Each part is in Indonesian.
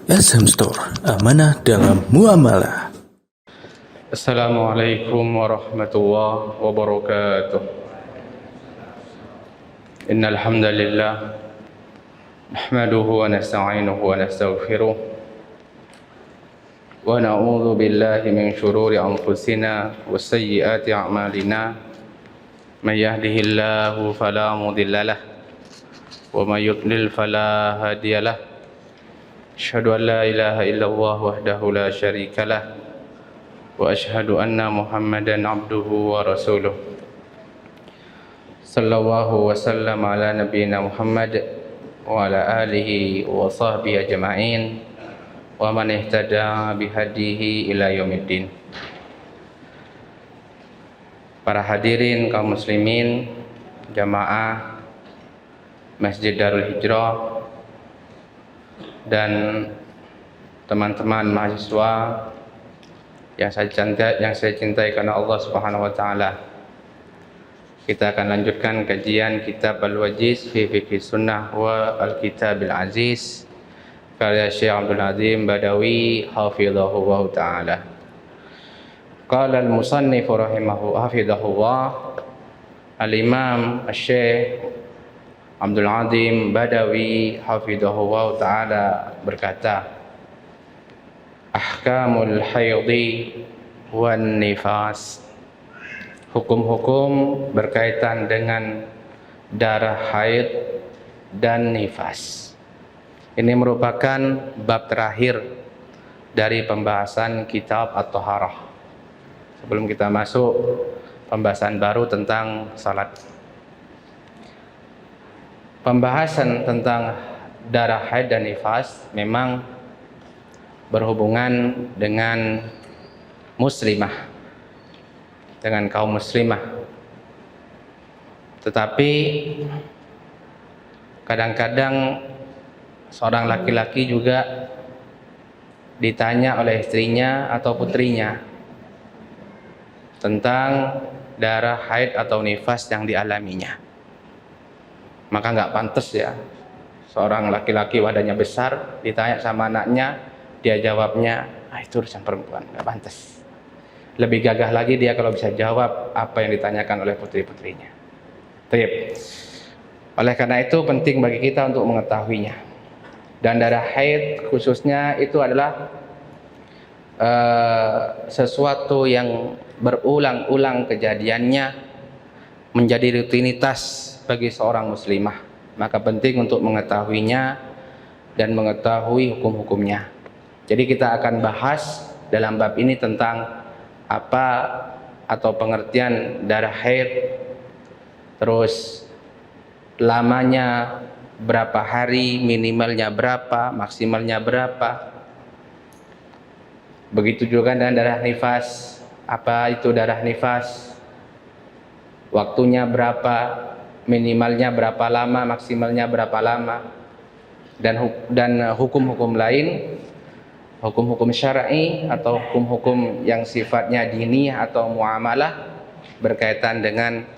SM Store, amanah dalam muamalah. Assalamualaikum warahmatullahi wabarakatuh. Innal hamdalillah nahmaduhu wa nasta'inuhu wa nastaghfiruh wa na'udzu billahi min shururi anfusina wa sayyiati a'malina. May yahdihillahu fala mudilla lahu wa may yudlil fala hadiya lahu. Asyhadu an la ilaha illallah wahdahu la syarika lahu wa asyhadu anna Muhammadan abduhu wa rasuluh. Sallallahu wa sallam ala nabiyyina Muhammad wa ala alihi wa sahbihi ajma'in wa man ihtada bihadihi ila yaumiddin. Para hadirin kaum muslimin, jamaah Masjid Darul Hijrah dan teman-teman mahasiswa yang saya cintai karena Allah Subhanahu wa taala. Kita akan lanjutkan kajian kitab Al-Wajiz fi Fiqh Sunnah wa Al-Kitab Al-Aziz karya Syekh Abdul Azim Badawi hafizahullah taala. Qala al-musannif hafizahullah al-Imam Syekh Abdul Azim Badawi hafizahullah taala berkata, Ahkamul haidhi wan nifas. Hukum-hukum berkaitan dengan darah haid dan nifas. Ini merupakan bab terakhir dari pembahasan kitab At-Taharah. Sebelum kita masuk pembahasan baru tentang salat. Pembahasan tentang darah haid dan nifas memang berhubungan dengan muslimah, dengan kaum muslimah. Tetapi kadang-kadang seorang laki-laki juga ditanya oleh istrinya atau putrinya tentang darah haid atau nifas yang dialaminya. Maka nggak pantas ya seorang laki-laki wadahnya besar ditanya sama anaknya, dia jawabnya, itu urusan perempuan, nggak pantas. Lebih gagah lagi dia kalau bisa jawab apa yang ditanyakan oleh putri-putrinya. Baik. Oleh karena itu penting bagi kita untuk mengetahuinya. Dan darah haid khususnya itu adalah sesuatu yang berulang-ulang kejadiannya menjadi rutinitas bagi seorang muslimah. Maka penting untuk mengetahuinya dan mengetahui hukum-hukumnya. Jadi kita akan bahas dalam bab ini tentang apa atau pengertian darah haid, terus lamanya berapa hari, minimalnya berapa, maksimalnya berapa. Begitu juga dengan darah nifas, apa itu darah nifas, waktunya berapa, minimalnya berapa lama, maksimalnya berapa lama, dan hukum-hukum lain, hukum-hukum syar'i atau hukum-hukum yang sifatnya diniyah atau muamalah berkaitan dengan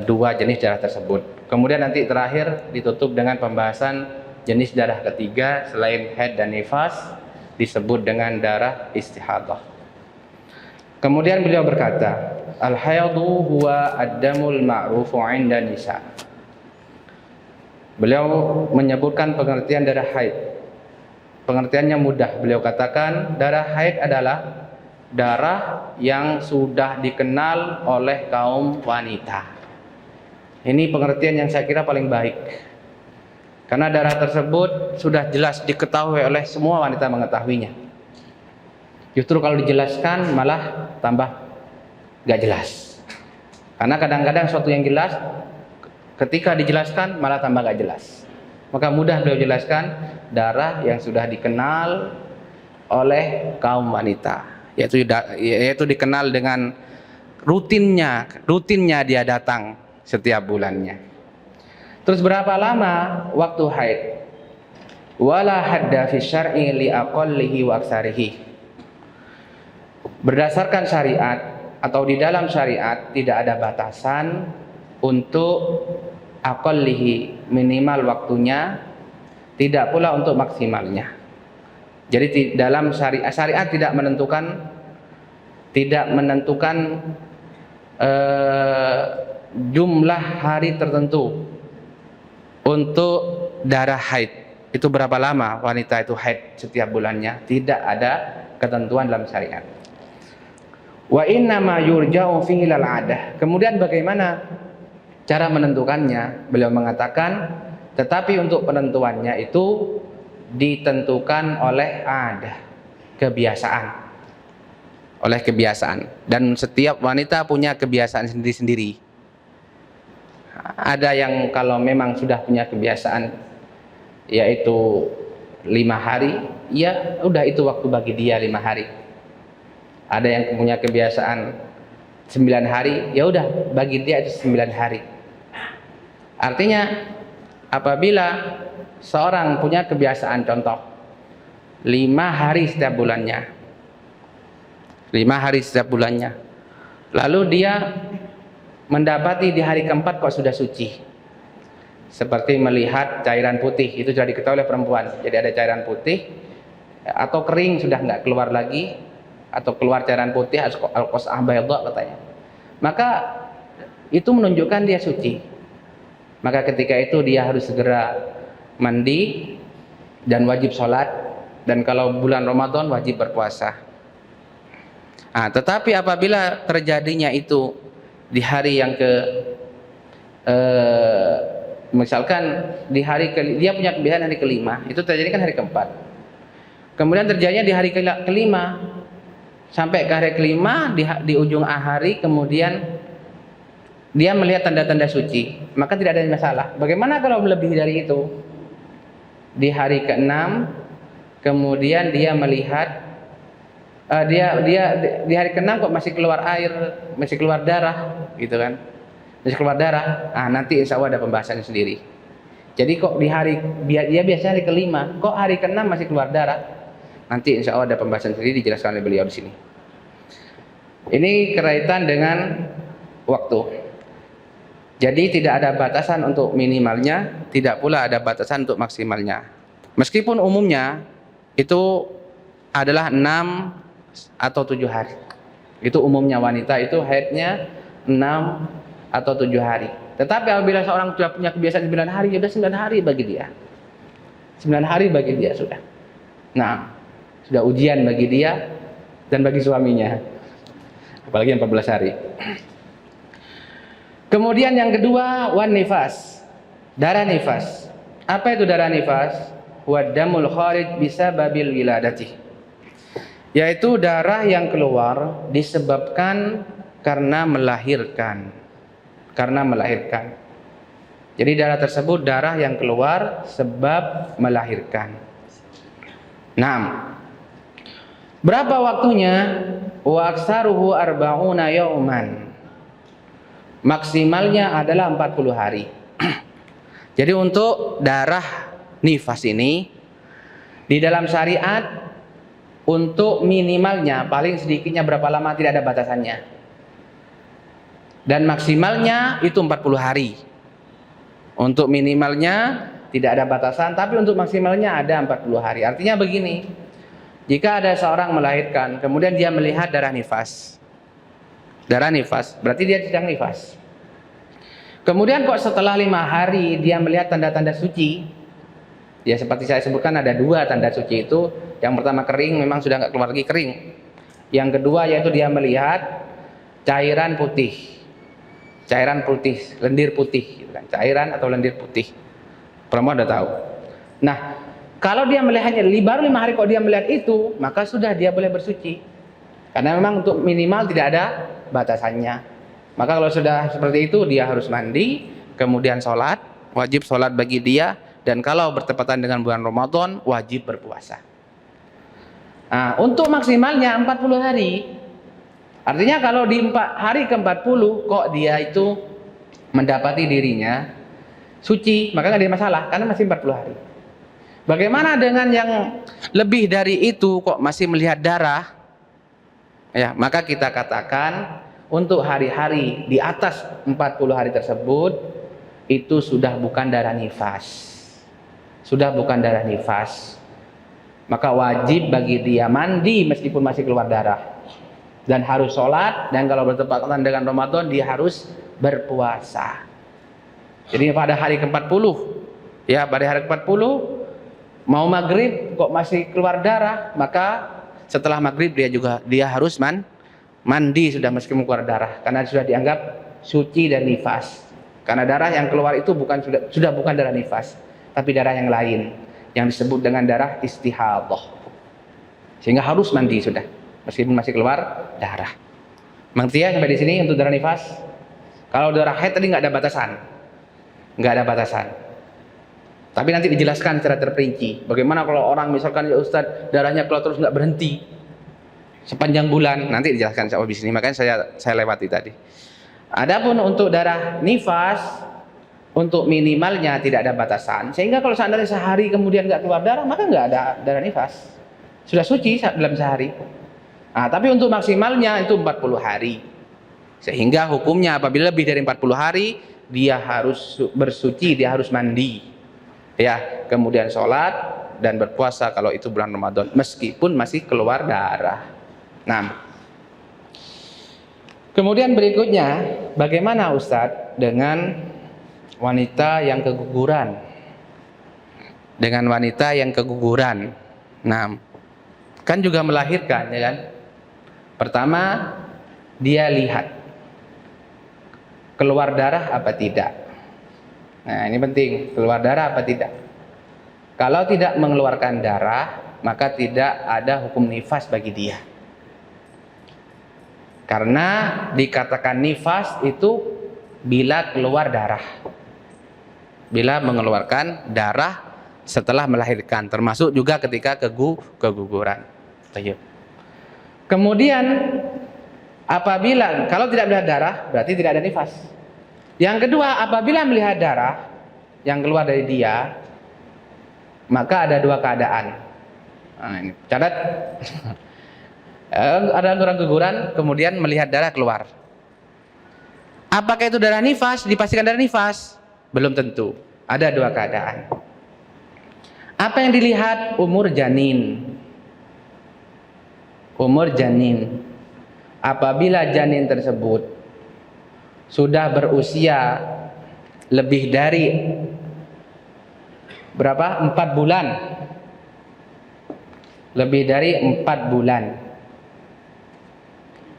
dua jenis darah tersebut. Kemudian nanti terakhir ditutup dengan pembahasan jenis darah ketiga selain haid dan nifas, disebut dengan darah istihadah. Kemudian beliau berkata, al-haidhu huwa ad-damul ma'rufu 'inda nisa. Beliau menyebutkan pengertian darah haid. Pengertiannya mudah, beliau katakan darah haid adalah darah yang sudah dikenal oleh kaum wanita. Ini pengertian yang saya kira paling baik, karena darah tersebut sudah jelas diketahui oleh semua wanita mengetahuinya. Justru kalau dijelaskan malah tambah gak jelas, karena kadang-kadang sesuatu yang jelas ketika dijelaskan malah tambah gak jelas. Maka mudah beliau jelaskan darah yang sudah dikenal oleh kaum wanita, yaitu dikenal dengan rutinnya dia datang setiap bulannya. Terus berapa lama waktu haid? Wala hadda fi syar'i li aqallihi wa aksarihi. Berdasarkan syariat atau di dalam syariat tidak ada batasan untuk aqallihi, minimal waktunya, tidak pula untuk maksimalnya. Jadi dalam syariat tidak menentukan jumlah hari tertentu untuk darah haid. Itu berapa lama wanita itu haid setiap bulannya? Tidak ada ketentuan dalam syariat. Wa inna ma yurja'u fihi lal 'adah. Kemudian bagaimana cara menentukannya? Beliau mengatakan, tetapi untuk penentuannya itu ditentukan oleh adah, kebiasaan. Oleh kebiasaan. Dan setiap wanita punya kebiasaan sendiri-sendiri. Ada yang kalau memang sudah punya kebiasaan yaitu 5 hari, ya udah itu waktu bagi dia 5 hari. Ada yang punya kebiasaan 9 hari, ya udah bagi dia itu 9 hari. Artinya apabila seorang punya kebiasaan contoh 5 hari setiap bulannya, 5 hari setiap bulannya, lalu dia mendapati di hari keempat kok sudah suci, seperti melihat cairan putih, itu sudah diketahui oleh perempuan. Jadi ada cairan putih atau kering sudah nggak keluar lagi, atau keluar cairan putih al-qas'ah bayda katanya, maka itu menunjukkan dia suci. Maka ketika itu dia harus segera mandi dan wajib sholat, dan kalau bulan Ramadan wajib berpuasa. Tetapi apabila terjadinya itu di hari yang misalkan di hari dia punya kebiasaan hari kelima, itu terjadi kan hari keempat, kemudian terjadinya di hari kelima sampai ke hari kelima, di ujung hari kemudian dia melihat tanda-tanda suci, maka tidak ada masalah. Bagaimana kalau lebih dari itu? Di hari ke-6 kemudian dia melihat dia di hari ke-6 kok masih keluar air, masih keluar darah gitu kan, masih keluar darah. Nanti insya Allah ada pembahasannya sendiri. Jadi kok di hari dia biasanya hari kelima, kok hari ke-6 masih keluar darah? Nanti insya Allah ada pembahasan sendiri dijelaskan oleh beliau di sini. Ini kaitan dengan waktu. Jadi tidak ada batasan untuk minimalnya, tidak pula ada batasan untuk maksimalnya. Meskipun umumnya itu adalah 6 atau 7 hari. Itu umumnya wanita itu haidnya 6 atau 7 hari. Tetapi apabila seorang sudah punya kebiasaan 9 hari, ya sudah 9 hari bagi dia. 9 hari bagi dia sudah. Nah, sudah ujian bagi dia dan bagi suaminya. Apalagi yang 14 hari. Kemudian yang kedua, wan nifas. Darah nifas. Apa itu darah nifas? Wadamul kharij bisababil wiladati. Yaitu darah yang keluar disebabkan karena melahirkan. Karena melahirkan. Jadi darah tersebut darah yang keluar sebab melahirkan. 6. Berapa waktunya? Wa aksaruhu arba'una yauman. Maksimalnya adalah 40 hari. Jadi untuk darah nifas ini di dalam syariat untuk minimalnya paling sedikitnya berapa lama tidak ada batasannya. Dan maksimalnya itu 40 hari. Untuk minimalnya tidak ada batasan, tapi untuk maksimalnya ada 40 hari. Artinya begini, jika ada seorang melahirkan, kemudian dia melihat darah nifas. Darah nifas, berarti dia sedang nifas. Kemudian kok setelah 5 hari dia melihat tanda-tanda suci. Ya seperti saya sebutkan ada 2 tanda suci itu. Yang pertama kering, memang sudah nggak keluar lagi kering. Yang kedua yaitu dia melihat cairan putih. Cairan putih, lendir putih gitu kan. Cairan atau lendir putih. Perempuan udah tahu. Nah, kalau dia melihatnya baru 5 hari kok dia melihat itu, maka sudah dia boleh bersuci. Karena memang untuk minimal tidak ada batasannya. Maka kalau sudah seperti itu dia harus mandi, kemudian sholat, wajib sholat bagi dia, dan kalau bertepatan dengan bulan Ramadan wajib berpuasa. Nah, untuk maksimalnya 40 hari. Artinya kalau di hari ke-40 kok dia itu mendapati dirinya suci, maka nggak ada masalah karena masih 40 hari. Bagaimana dengan yang lebih dari itu kok masih melihat darah? Ya, maka kita katakan untuk hari-hari di atas 40 hari tersebut itu sudah bukan darah nifas. Sudah bukan darah nifas. maka wajib bagi dia mandi meskipun masih keluar darah, dan harus sholat, dan kalau bertepatan dengan Ramadan dia harus berpuasa. Jadi pada hari ke-40, ya pada hari ke-40 mau maghrib kok masih keluar darah, maka setelah maghrib dia harus mandi sudah meskipun keluar darah, karena sudah dianggap suci dan nifas. Karena darah yang keluar itu sudah bukan darah nifas, tapi darah yang lain yang disebut dengan darah istihadah, sehingga harus mandi sudah meskipun masih keluar darah. Mengerti ya sampai di sini untuk darah nifas? Kalau darah haid tadi nggak ada batasan. Tapi nanti dijelaskan secara terperinci. Bagaimana kalau orang misalkan ya Ustadz darahnya keluar terus nggak berhenti sepanjang bulan? Nanti dijelaskan di sini. Makanya saya lewati tadi. Adapun untuk darah nifas, untuk minimalnya tidak ada batasan, sehingga kalau seandainya sehari kemudian nggak keluar darah, maka nggak ada darah nifas, sudah suci dalam sehari. Nah, tapi untuk maksimalnya itu 40 hari, sehingga hukumnya apabila lebih dari 40 hari dia harus bersuci, dia harus mandi, ya, kemudian sholat dan berpuasa kalau itu bulan Ramadan meskipun masih keluar darah. Nah, kemudian berikutnya, bagaimana Ustadz dengan wanita yang keguguran? Dengan wanita yang keguguran, nah, kan juga melahirkan, ya kan? Pertama, dia lihat keluar darah apa tidak. Nah, ini penting, keluar darah apa tidak. Kalau tidak mengeluarkan darah, maka tidak ada hukum nifas bagi dia. Karena dikatakan nifas itu bila keluar darah, bila mengeluarkan darah setelah melahirkan, termasuk juga ketika keguguran. Kemudian apabila kalau tidak melihat darah berarti tidak ada nifas. Yang kedua, apabila melihat darah yang keluar dari dia, maka ada dua keadaan. Nah, ini catat. Ada orang keguguran kemudian melihat darah keluar. Apakah itu darah nifas? Dipastikan darah nifas? Belum tentu. Ada dua keadaan. Apa yang dilihat? Umur janin. Umur janin. Apabila janin tersebut sudah berusia lebih dari berapa? 4 bulan. Lebih dari 4 bulan.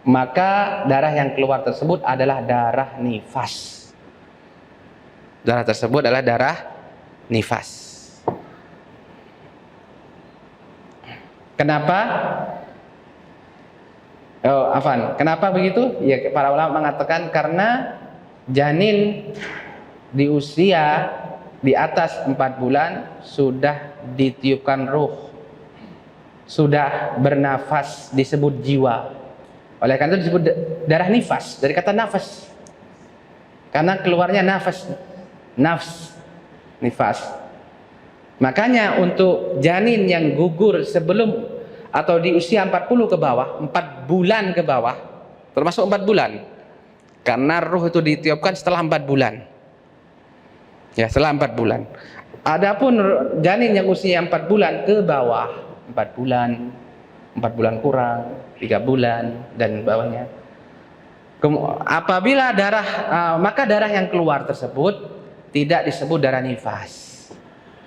Maka darah yang keluar tersebut adalah darah nifas. Darah tersebut adalah darah nifas. Kenapa? Kenapa begitu? Ya, para ulama mengatakan karena janin di usia di atas 4 bulan sudah ditiupkan ruh, sudah bernafas, disebut jiwa. Oleh karena itu disebut darah nifas, dari kata nafas, karena keluarnya nafas, nifas. Makanya untuk janin yang gugur sebelum atau di usia 40 ke bawah, 4 bulan ke bawah, termasuk 4 bulan, karena ruh itu ditiupkan setelah 4 bulan. Ya, setelah 4 bulan. Adapun janin yang usia 4 bulan ke bawah, 4 bulan kurang, 3 bulan dan bawahnya. Apabila maka darah yang keluar tersebut tidak disebut darah nifas,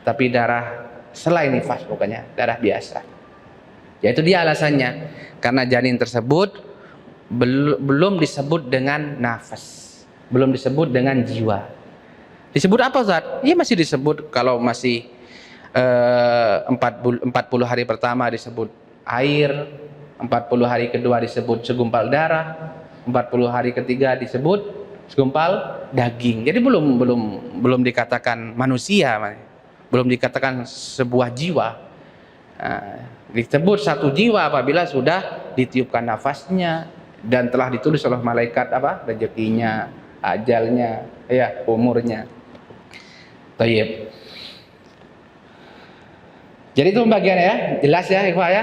tapi darah selain nifas, pokoknya darah biasa. Yaitu dia alasannya karena janin tersebut belum disebut dengan nafas, belum disebut dengan jiwa. Disebut apa, Ustaz? Iya, masih disebut kalau masih 40 hari pertama disebut air, 40 hari kedua disebut segumpal darah, 40 hari ketiga disebut segumpal daging. Jadi belum dikatakan manusia, belum dikatakan sebuah jiwa. Disebut satu jiwa apabila sudah ditiupkan nafasnya dan telah ditulis oleh malaikat rezekinya, ajalnya, ya, umurnya. Tayyib. Jadi itu pembagiannya ya, jelas ya ikhwah ya.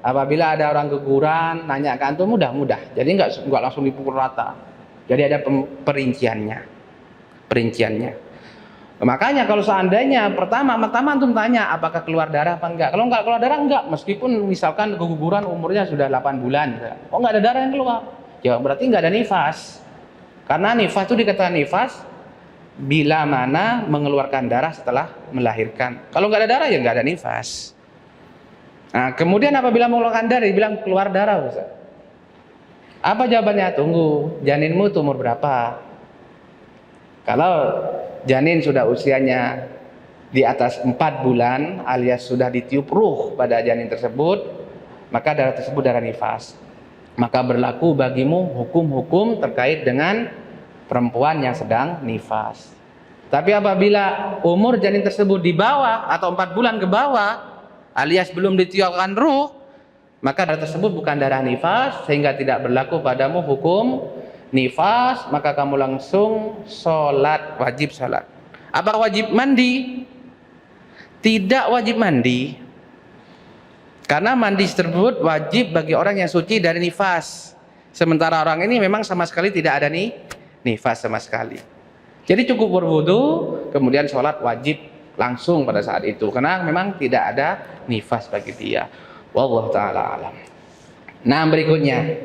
Apabila ada orang keguguran nanya ke antum mudah. Jadi enggak langsung dipukul rata. Jadi ada perinciannya. Makanya kalau seandainya pertama antum tanya apakah keluar darah apa enggak. Kalau enggak keluar darah enggak, meskipun misalkan keguguran umurnya sudah 8 bulan. Oh enggak ada darah yang keluar. Ya berarti enggak ada nifas. Karena nifas itu dikatakan nifas bila mana mengeluarkan darah setelah melahirkan. Kalau enggak ada darah ya enggak ada nifas. Nah, kemudian apabila mengeluarkan darah dibilang keluar darah, Ustaz. Apa jawabannya? Tunggu, janinmu tuh umur berapa? Kalau janin sudah usianya di atas 4 bulan alias sudah ditiup ruh pada janin tersebut, maka darah tersebut darah nifas. Maka berlaku bagimu hukum-hukum terkait dengan perempuan yang sedang nifas. Tapi apabila umur janin tersebut di bawah atau 4 bulan ke bawah alias belum ditiupkan ruh, maka darah tersebut bukan darah nifas sehingga tidak berlaku padamu hukum nifas, maka kamu langsung sholat, wajib sholat. Apa wajib mandi? Tidak wajib mandi, karena mandi tersebut wajib bagi orang yang suci dari nifas. Sementara orang ini memang sama sekali tidak ada nifas sama sekali. Jadi cukup berwudu, kemudian sholat wajib langsung pada saat itu, karena memang tidak ada nifas bagi dia. Wallahu ta'ala alam. Nah berikutnya,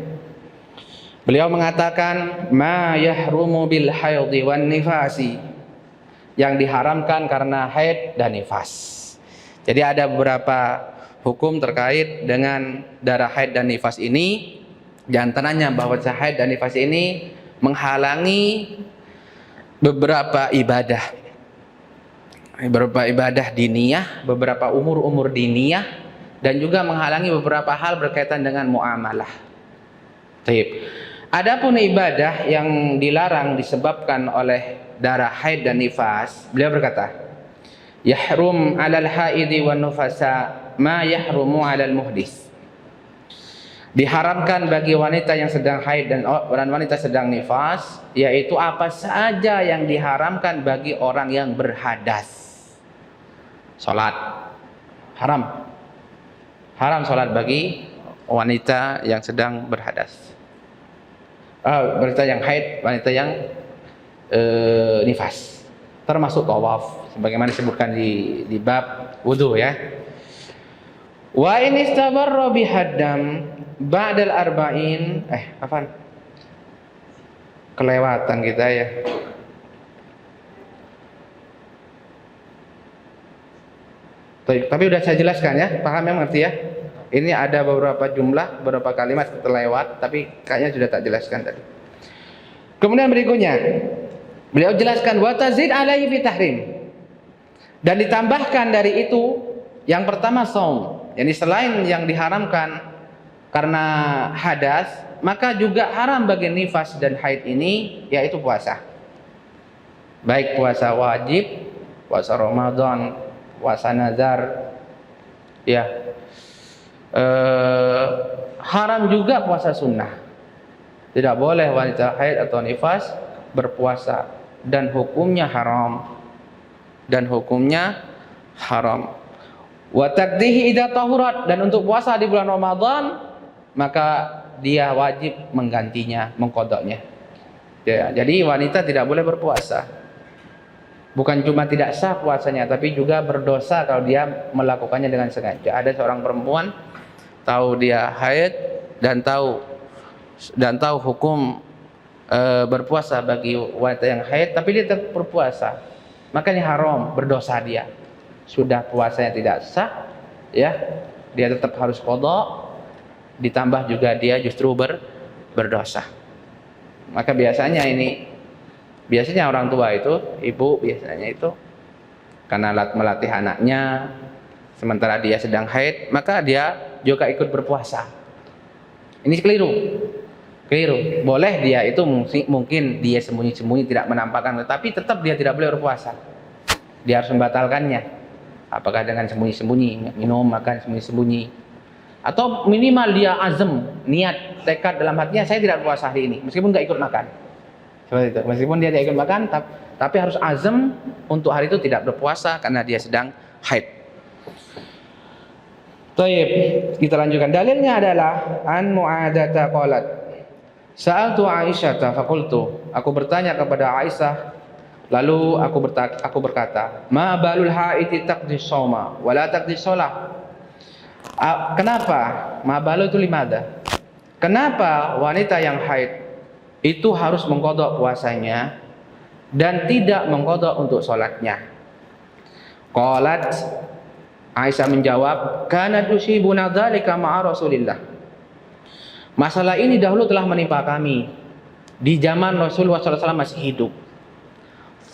beliau mengatakan ma yahrumu bil haidhi wan nifasi, yang diharamkan karena haid dan nifas. Jadi ada beberapa hukum terkait dengan darah haid dan nifas ini. Di antaranya bahwa haid dan nifas ini menghalangi beberapa ibadah diniyah, beberapa umur diniyah, dan juga menghalangi beberapa hal berkaitan dengan muamalah. Baik. Adapun ibadah yang dilarang disebabkan oleh darah haid dan nifas, beliau berkata, yahrum 'alal haidi wan nufasa ma yahrumu 'alal muhdis. Diharamkan bagi wanita yang sedang haid dan wanita sedang nifas, yaitu apa saja yang diharamkan bagi orang yang berhadas. Salat haram. Haram salat bagi wanita yang sedang berhadas. Wanita yang haid, wanita yang nifas, termasuk tawaf sebagaimana disebutkan di bab wudu ya. Wa in istabarra bihaddam ba'dal arba'in, apaan? Kelewatan kita ya. Tapi udah saya jelaskan ya, paham ya, mengerti ya? Ini ada beberapa jumlah, beberapa kalimat terlewat, tapi kayaknya sudah tak jelaskan tadi. Kemudian berikutnya, beliau jelaskan wa tazid alaihi fi tahrim. Dan ditambahkan dari itu, yang pertama saum. Yani selain yang diharamkan karena hadas, maka juga haram bagi nifas dan haid ini, yaitu puasa. Baik puasa wajib, puasa Ramadan, puasa nazar, ya. Haram juga puasa sunnah. Tidak boleh wanita haid atau nifas berpuasa, dan hukumnya haram. Wa taqdihi idza tahurat, dan untuk puasa di bulan Ramadan maka dia wajib menggantinya, mengqadanya. Ya, jadi wanita tidak boleh berpuasa. Bukan cuma tidak sah puasanya, tapi juga berdosa kalau dia melakukannya dengan sengaja. Ada seorang perempuan tahu dia haid dan tahu hukum berpuasa bagi wanita yang haid, tapi dia tetap berpuasa, makanya haram, berdosa dia. Sudah puasanya tidak sah, ya, dia tetap harus qadha, ditambah juga dia justru berdosa. Maka biasanya orang tua itu, ibu biasanya itu karena melatih anaknya sementara dia sedang haid, maka dia juga ikut berpuasa. Ini keliru. Boleh dia itu mungkin dia sembunyi-sembunyi tidak menampakkan, tetapi tetap dia tidak boleh berpuasa. Dia harus membatalkannya. Apakah dengan sembunyi-sembunyi, minum, makan sembunyi-sembunyi, atau minimal dia azam, niat, tekad dalam hatinya, saya tidak berpuasa hari ini, meskipun nggak ikut makan. Seperti itu. Meskipun dia tidak ikut makan, tapi harus azam untuk hari itu tidak berpuasa karena dia sedang haid. Baik, kita lanjutkan. Dalilnya adalah an Mu'adata qalat, sa'altu Aisyah faqultu, aku bertanya kepada Aisyah Lalu aku berkata, ma balul haiti taqdi shauma wa la taqdi shalah. Kenapa? Ma balu itu limada? Kenapa wanita yang haid itu harus mengqadha puasanya dan tidak mengqadha untuk salatnya? Qalat, Aisyah menjawab, kana tusibuna dzalika ma'a Rasulillah. Masalah ini dahulu telah menimpa kami di zaman Rasulullah SAW masih hidup.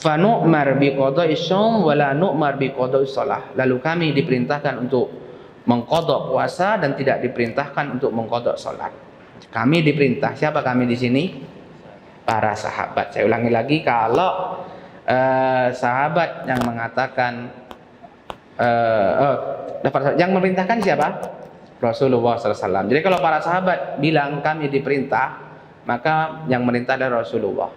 Fa nu'mar bi qada'i shaum wa la nu'mar bi qada'i shalah. Lalu kami diperintahkan untuk mengqadha puasa dan tidak diperintahkan untuk mengqadha salat. Kami diperintah. Siapa kami di sini? Para sahabat. Saya ulangi lagi, kalau sahabat yang mengatakan yang memerintahkan siapa? Rasulullah SAW. Jadi kalau para sahabat bilang kami diperintah, maka yang merintah adalah Rasulullah.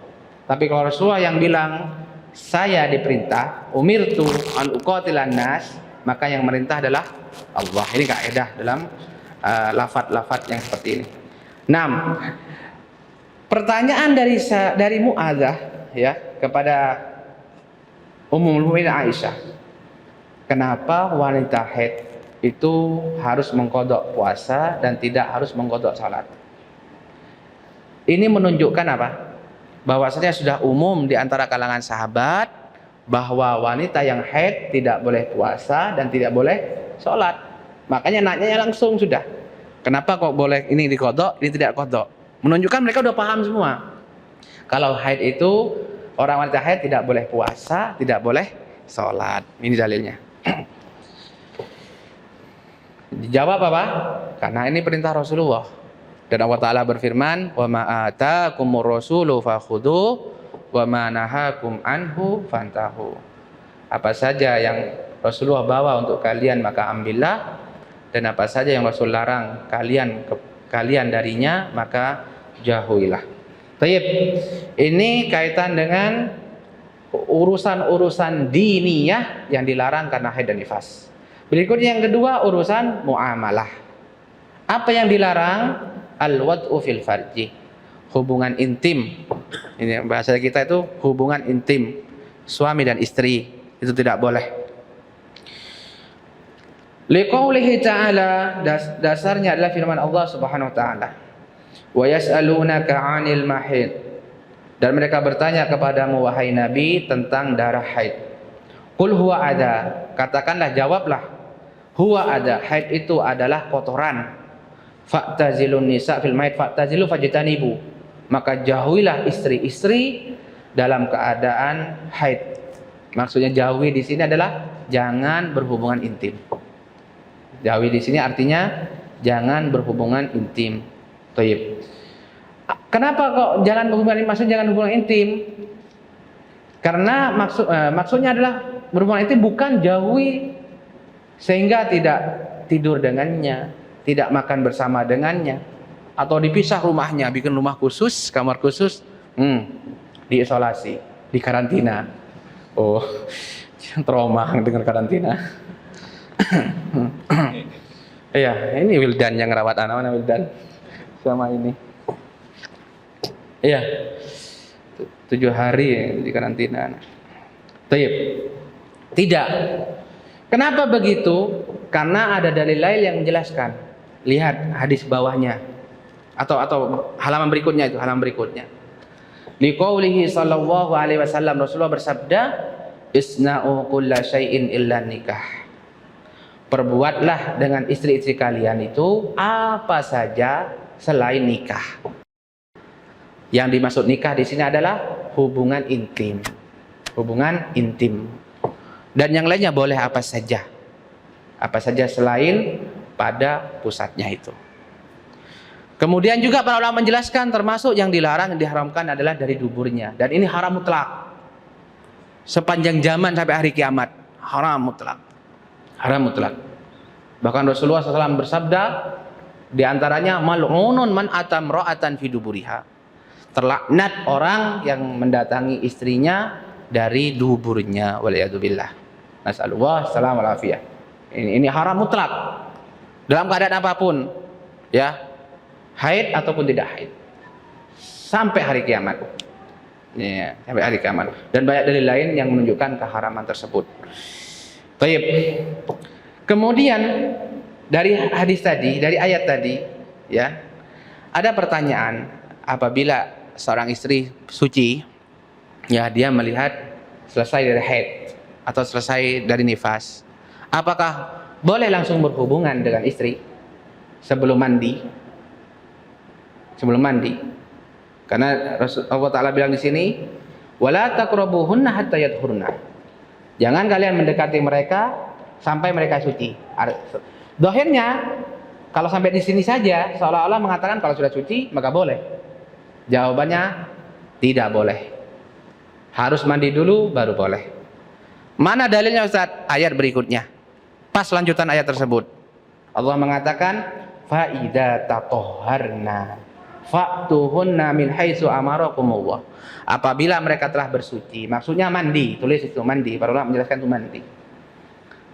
Tapi kalau Rasulullah yang bilang saya diperintah, umirtu an uqatilan nas, maka yang merintah adalah Allah. Ini kaidah dalam lafaz-lafaz yang seperti ini. 6. Pertanyaan dari Mu'adzah ya kepada Ummul Mukminin Aisyah. Kenapa wanita haid itu harus mengqadha puasa dan tidak harus mengqadha salat? Ini menunjukkan apa? Bahwasanya sudah umum di antara kalangan sahabat bahwa wanita yang haid tidak boleh puasa dan tidak boleh sholat. Makanya nanya langsung sudah. Kenapa kok boleh ini diqadha, ini tidak qadha? Menunjukkan mereka udah paham semua. Kalau haid itu, orang wanita haid tidak boleh puasa, tidak boleh sholat. Ini dalilnya. Dijawab apa? Karena ini perintah Rasulullah. Dan Allah Ta'ala berfirman, wa ma atakumur rasulu fakhudhu wa ma nahakum anhu fantahu. Apa saja yang Rasulullah bawa untuk kalian maka ambillah, dan apa saja yang Rasul larang kalian darinya maka jauhilah. Baik. Ini kaitan dengan urusan-urusan diniyah yang dilarang karena haid dan nifas. Berikutnya yang kedua, urusan muamalah. Apa yang dilarang? Al-wad'u fil farji, hubungan intim. Ini bahasa kita itu hubungan intim suami dan istri, itu tidak boleh. Liqaulihi ta'ala, dasarnya adalah firman Allah Subhanahu wa taala. Wa yas'alunaka 'anil mahid. Dan mereka bertanya kepadamu wahai Nabi tentang darah haid. Qul huwa ada, katakanlah, jawablah, huwa ada, haid itu adalah kotoran. Fa'tazilun nisa fil maid fa'tazilu fajtanibu, maka jauhilah istri-istri dalam keadaan haid. Maksudnya jauhi di sini adalah jangan berhubungan intim. Jauhi di sini artinya jangan berhubungan intim. Thayyib. Kenapa kok jangan berhubungan, maksud jangan hubungan intim? Karena maksudnya adalah berhubungan intim bukan jauhi sehingga tidak tidur dengannya, tidak makan bersama dengannya, atau dipisah rumahnya, bikin rumah khusus, kamar khusus, diisolasi, di karantina. Oh, trauma dengan karantina. Iya, ini Wildan yang rawat anak, mana Wildan? Sama ini. Iya, 7 hari di karantina. Tidak. Kenapa begitu? Karena ada dalil lain yang menjelaskan. Lihat hadis bawahnya atau halaman berikutnya, itu halaman berikutnya. Liqaulihi sallallahu alaihi wasallam, Rasulullah bersabda, isna'u kulla syai'in illa nikah. Perbuatlah dengan istri-istri kalian itu apa saja selain nikah. Yang dimaksud nikah di sini adalah hubungan intim. Hubungan intim. Dan yang lainnya boleh apa saja. Apa saja selain pada pusatnya itu. Kemudian juga para ulama menjelaskan termasuk yang dilarang, yang diharamkan adalah dari duburnya, dan ini haram mutlak sepanjang zaman sampai hari kiamat. Haram mutlak, haram mutlak. Bahkan Rasulullah SAW bersabda, diantaranya mal'unun man atam ra'atan fi duburiha, terlaknat orang yang mendatangi istrinya dari duburnya. Waliyadzubillah. Nasallallahu salam wal afiyah. Ini haram mutlak dalam keadaan apapun, ya, haid ataupun tidak haid, sampai hari kiamat. Ya, sampai hari kiamat. Dan banyak dalil lain yang menunjukkan keharaman tersebut. Baik. Kemudian dari hadis tadi, dari ayat tadi, ya, ada pertanyaan, apabila seorang istri suci, ya, dia melihat selesai dari haid atau selesai dari nifas, apakah boleh langsung berhubungan dengan istri sebelum mandi? Sebelum mandi. Karena Allah Ta'ala bilang di sini, wala taqrabuhunna hatta yadhurna. Jangan kalian mendekati mereka sampai mereka suci. Dohirnya, kalau sampai di sini saja, seolah-olah mengatakan kalau sudah suci maka boleh. Jawabannya tidak boleh. Harus mandi dulu baru boleh. Mana dalilnya Ustaz? Ayat berikutnya. Pas lanjutan ayat tersebut. Allah mengatakan, fa idza tatahharna fa'tuhunna min haitsu amarakumullah. Apabila mereka telah bersuci, maksudnya mandi, tulis itu mandi, para ulama menjelaskan itu mandi.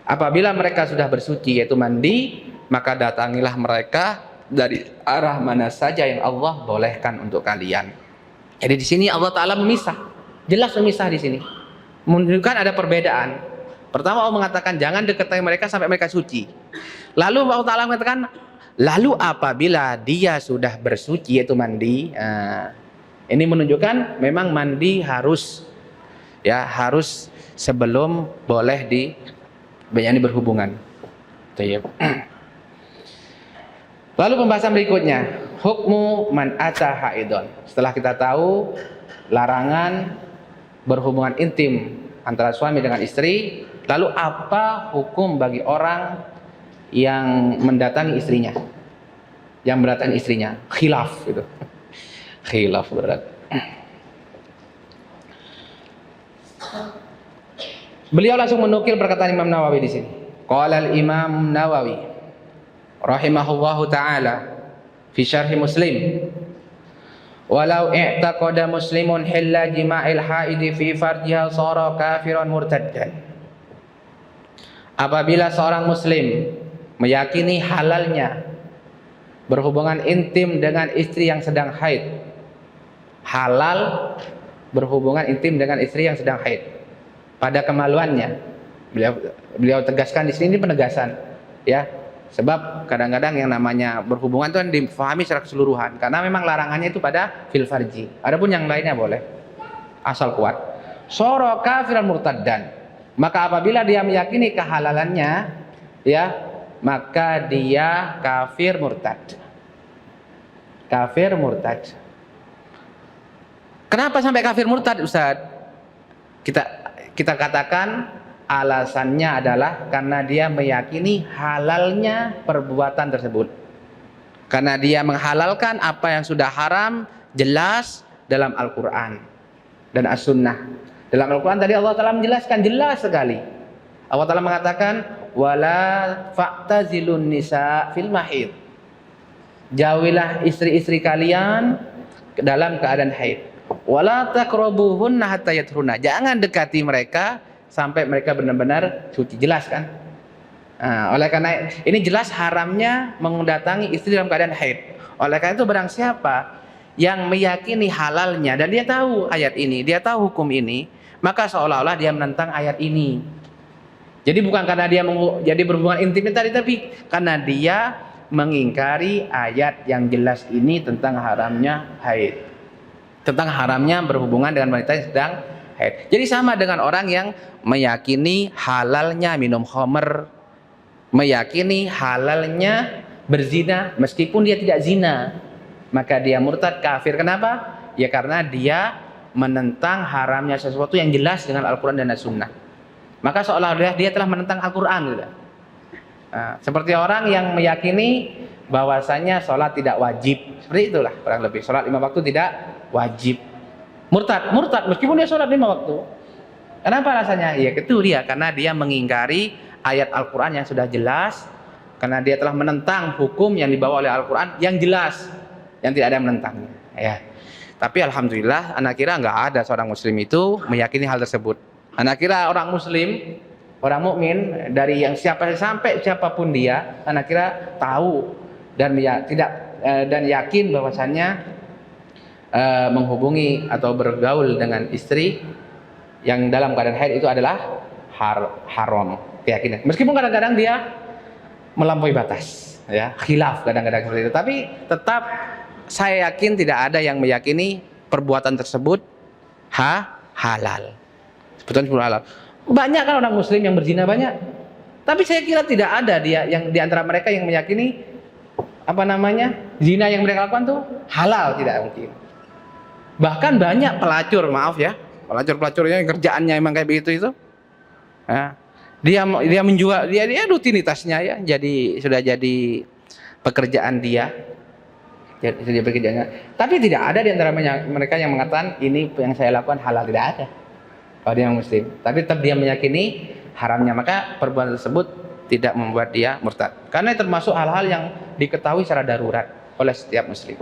Apabila mereka sudah bersuci yaitu mandi, maka datangilah mereka dari arah mana saja yang Allah bolehkan untuk kalian. Jadi di sini Allah Ta'ala memisah, jelas memisah di sini, menunjukkan ada perbedaan. Pertama Allah mengatakan jangan dekati mereka sampai mereka suci. Lalu Allah Ta'ala mengatakan, lalu apabila dia sudah bersuci yaitu mandi, ini menunjukkan memang mandi harus, ya, harus sebelum boleh berhubungan. Lalu pembahasan berikutnya, hukmu man ata haidon. Setelah kita tahu larangan berhubungan intim antara suami dengan istri, lalu apa hukum bagi orang yang mendatangi istrinya, yang mendatangi istrinya? Khilaf gitu. Khilaf berat. Beliau langsung menukil perkataan Imam Nawawi di sini. Qala al-Imam Nawawi rahimahullahu taala fi syarh Muslim, walau i'taqada muslimun hilla jima'il haidi fi farjiha sara kafiran murtaddan. Apabila seorang muslim meyakini halalnya berhubungan intim dengan istri yang sedang haid, halal berhubungan intim dengan istri yang sedang haid pada kemaluannya. Beliau tegaskan di sini, penegasan, ya, sebab kadang-kadang yang namanya berhubungan itu kan difahami secara keseluruhan, karena memang larangannya itu pada fil farji. Adapun yang lainnya boleh asal kuat. Soro kafiran murtaddan, maka apabila dia meyakini kehalalannya, ya, maka dia kafir murtad. Kafir murtad. Kenapa sampai kafir murtad, Ustaz? Kita katakan alasannya adalah karena dia meyakini halalnya perbuatan tersebut. Karena dia menghalalkan apa yang sudah haram jelas dalam Al-Quran dan As-Sunnah. Dalam Al-Quran tadi Allah Ta'ala menjelaskan jelas sekali. Allah Ta'ala mengatakan, wala fa'tazilun nisa fil mahid. Jauhilah istri-istri kalian dalam keadaan haid. Wala taqrabuhunna hatta yathurna. Jangan dekati mereka sampai mereka benar-benar suci. Jelas kan? Oleh karena ini jelas haramnya mendatangi istri dalam keadaan haid. Oleh karena itu barang siapa yang meyakini halalnya dan dia tahu ayat ini, dia tahu hukum ini, maka seolah-olah dia menentang ayat ini. Jadi bukan karena dia jadi berhubungan intim tadi, tapi karena dia mengingkari ayat yang jelas ini tentang haramnya haid, tentang haramnya berhubungan dengan wanita yang sedang haid. Jadi sama dengan orang yang meyakini halalnya minum khamr, meyakini halalnya berzina meskipun dia tidak zina, maka dia murtad kafir. Kenapa? Ya karena dia menentang haramnya sesuatu yang jelas dengan Al-Quran dan As-Sunnah. Maka seolah-olah dia telah menentang Al-Quran gitu. Seperti orang yang meyakini bahwasanya sholat tidak wajib, seperti itulah kurang lebih. Sholat 5 waktu tidak wajib. Murtad meskipun dia sholat 5 waktu. Kenapa alasannya? Ya itu dia, karena dia mengingkari ayat Al-Quran yang sudah jelas, karena dia telah menentang hukum yang dibawa oleh Al-Quran yang jelas, yang tidak ada yang menentangnya. Ya. Tapi alhamdulillah, anak kira nggak ada seorang muslim itu meyakini hal tersebut. Anak kira orang muslim, orang mukmin dari yang sampai siapapun dia, anak kira tahu dan tidak dan yakin bahwasannya menghubungi atau bergaul dengan istri yang dalam keadaan haid itu adalah haram, keyakinan. Meskipun kadang-kadang dia melampaui batas, ya, khilaf kadang-kadang seperti itu. Tapi tetap saya yakin tidak ada yang meyakini perbuatan tersebut halal. Sebetulnya halal. Banyak kan orang muslim yang berzina banyak. Tapi saya kira tidak ada dia yang di antara mereka yang meyakini zina yang mereka lakukan tuh halal, tidak mungkin. Bahkan banyak pelacur, maaf ya, pelacur-pelacurnya kerjaannya emang kayak begitu itu. Ya. Dia menjual, dia rutinitasnya ya, sudah jadi pekerjaan dia. Jadi pekerjaannya. Tapi tidak ada di antara mereka yang mengatakan ini yang saya lakukan halal, tidak ada. Kalau dia muslim, tapi tetap dia meyakini haramnya, maka perbuatan tersebut tidak membuat dia murtad. Karena termasuk hal-hal yang diketahui secara darurat oleh setiap muslim.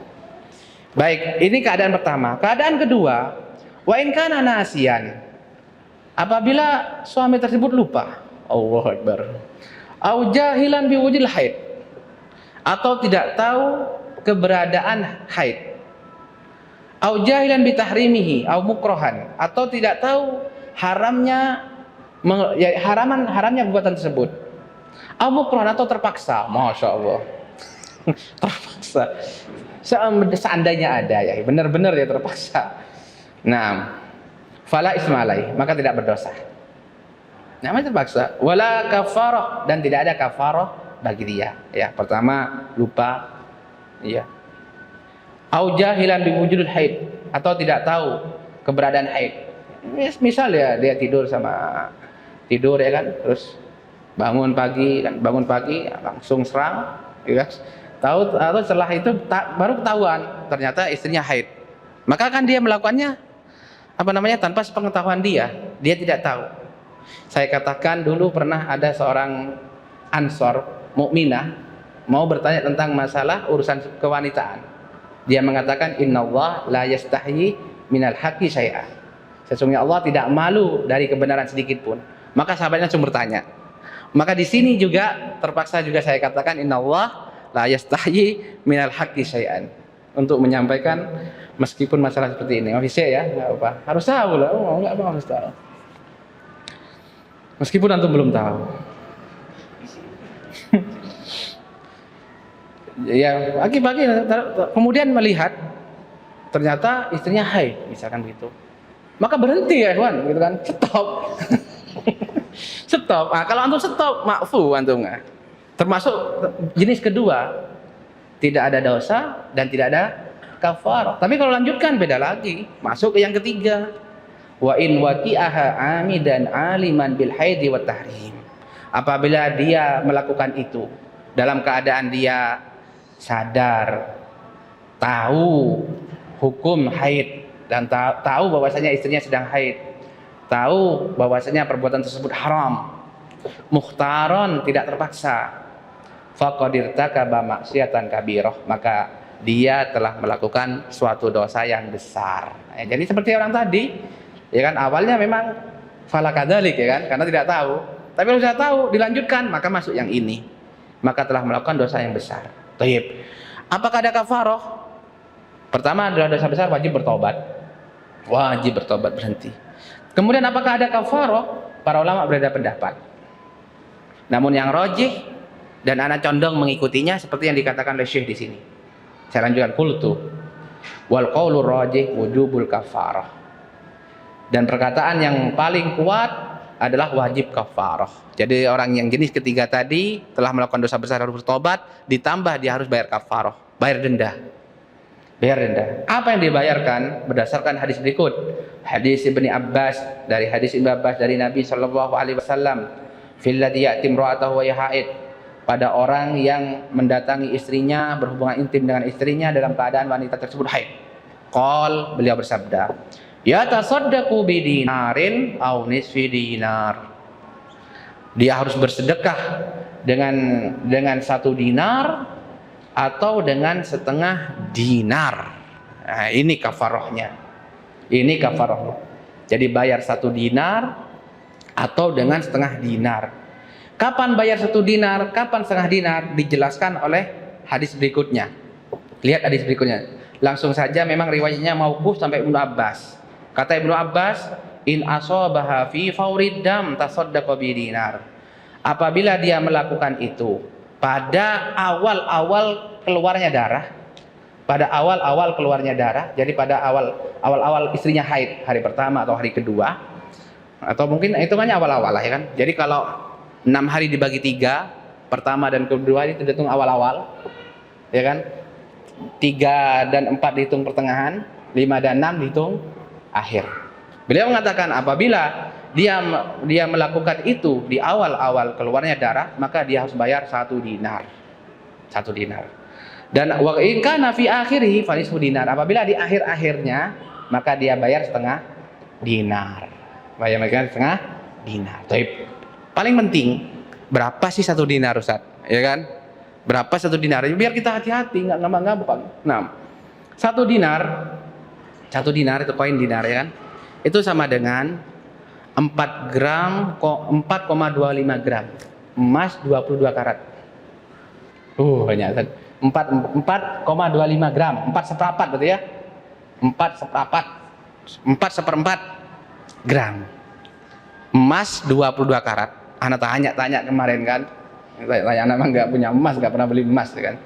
Baik, ini keadaan pertama. Keadaan kedua, wa in kana nasiyan. Apabila suami tersebut lupa, Allahu Akbar. Au jahilan biwujudil haid. Atau tidak tahu keberadaan haid. Au jahilan bitahrimihi au mukrohan, atau tidak tahu haramnya perbuatan tersebut. Au mukrohan, atau terpaksa. Masya Allah. Terpaksa. Seandainya ada ya, benar-benar ya terpaksa. Nah, fala ismalai, maka tidak berdosa. Namanya terpaksa. Wala kafarah, dan tidak ada kafarah bagi dia. Ya, pertama lupa, ya. Au jahilan biwujudil haid, atau tidak tahu keberadaan haid. Misal ya dia tidur ya kan, terus bangun pagi langsung serang, ya. Tahu atau setelah itu baru ketahuan ternyata istrinya haid. Maka kan dia melakukannya tanpa sepengetahuan dia tidak tahu. Saya katakan dulu pernah ada seorang Ansor mukminah mau bertanya tentang masalah urusan kewanitaan. Dia mengatakan innallaha la yastahyi minal haqqi syai'a. Sesungguhnya Allah tidak malu dari kebenaran sedikit pun. Maka sahabatnya langsung bertanya. Maka di sini juga terpaksa juga saya katakan innallaha la yastahyi minal haqqi syai'an, untuk menyampaikan meskipun masalah seperti ini. Ofisial ya, enggak apa. Harus tahu lah, enggak apa harus tahu. Meskipun antum belum tahu. Ya, pagi-pagi kemudian melihat ternyata istrinya haid, misalkan begitu. Maka berhenti ya, kawan, gitu kan. Stop. Stop. Nah, kalau antum stop, makfu antum enggak. Termasuk jenis kedua, tidak ada dosa dan tidak ada kafarah. Tapi kalau lanjutkan beda lagi, masuk ke yang ketiga. Wa in waqi'aha amidan aliman bil haidi wat tahrim. Apabila dia melakukan itu dalam keadaan dia sadar, tahu hukum haid dan tahu bahwasanya istrinya sedang haid, tahu bahwasanya perbuatan tersebut haram, mukhtaron, tidak terpaksa, faqadir takaba maksiatan kabirah, maka dia telah melakukan suatu dosa yang besar. Ya, jadi seperti orang tadi, ya kan, awalnya memang fala kadzalik, ya kan, karena tidak tahu. Tapi kalau sudah tahu dilanjutkan, maka masuk yang ini, maka telah melakukan dosa yang besar. Taib. Apakah ada kafarah? Pertama adalah dosa besar, wajib bertobat. Wajib bertobat, berhenti. Kemudian apakah ada kafarah? Para ulama berbeda pendapat. Namun yang rajih dan anak condong mengikutinya seperti yang dikatakan oleh Syekh di sini. Saya lanjutkan, qultu wal qaulur rajih wujubul kafarah. Dan perkataan yang paling kuat adalah wajib kafarah. Jadi orang yang jenis ketiga tadi telah melakukan dosa besar harus bertobat, ditambah dia harus bayar kafarah, bayar denda. Bayar denda. Apa yang dibayarkan berdasarkan hadis berikut. Hadis Ibnu Abbas, dari hadis Ibnu Abbas dari Nabi sallallahu alaihi wasallam, fil ladzi ya'ti imra'atahu wa haid, pada orang yang mendatangi istrinya, berhubungan intim dengan istrinya dalam keadaan wanita tersebut haid. Qol, beliau bersabda, ya tasaddaqu bidinarin aw nisfi dinar. Dia harus bersedekah dengan 1 dinar atau dengan setengah dinar. Nah, ini kafarahnya. Ini kafarah. Jadi bayar 1 dinar atau dengan setengah dinar. Kapan bayar 1 dinar, kapan setengah dinar, dijelaskan oleh hadis berikutnya. Lihat hadis berikutnya. Langsung saja memang riwayatnya mauquf sampai Ibnu Abbas. Kata Ibnu Abbas, in asabaha fi faurid dam tasaddaqa bi dinar. Apabila dia melakukan itu pada awal-awal keluarnya darah, jadi pada awal istrinya haid, hari pertama atau hari kedua, atau mungkin hitungannya awal-awal lah ya kan. Jadi kalau 6 hari dibagi 3, pertama dan kedua itu dihitung awal-awal, ya kan. 3 dan 4 dihitung pertengahan, 5 dan 6 dihitung akhir. Beliau mengatakan apabila dia melakukan itu di awal-awal keluarnya darah, maka dia harus bayar 1 dinar. 1 dinar. Dan wa in kana fi akhirih fa nisfu dinar. Apabila di akhir-akhirnya, maka dia bayar setengah dinar. Bayar setengah dinar. Tapi paling penting, berapa sih 1 dinar, Ustaz? Ya kan? Berapa 1 dinar? Biar kita hati-hati, nggak gampang-gampang. Nah, 1 dinar itu koin dinar ya kan? Itu sama dengan 4,25 gram emas 22 karat. Banyak. 4,25 gram, 4 seperempat berarti ya. 4 seperempat gram emas 22 karat. Anak tanya kemarin kan, saya memang nggak punya emas, nggak pernah beli emas kan.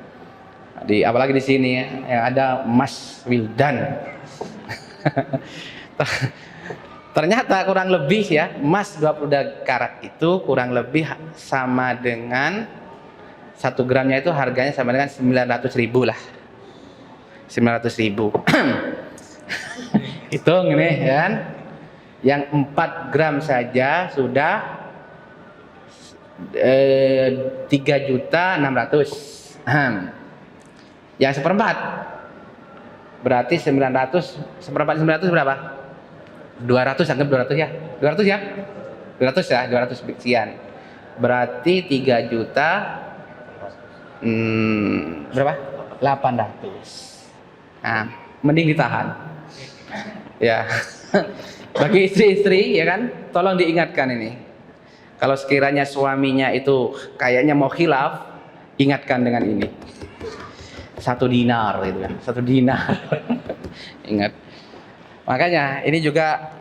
Apalagi di sini yang ada emas Wildan. Ternyata kurang lebih ya, emas 22 karat itu kurang lebih sama dengan 1 gramnya itu harganya sama dengan 900.000 lah. 900.000. Hitung ini ya kan. Yang 4 gram saja sudah 3.600.000. Yang seperempat berarti 900, seperempat 900 berapa? 200, anggap 200 ya. 200 ya? 200 sekian. Berarti 3 juta berapa? 800. Nah, mending ditahan. Ya. Bagi istri-istri ya kan, tolong diingatkan ini. Kalau sekiranya suaminya itu kayaknya mau khilaf, ingatkan dengan ini. 1 dinar gitu kan. 1 dinar. Ingat. Makanya ini juga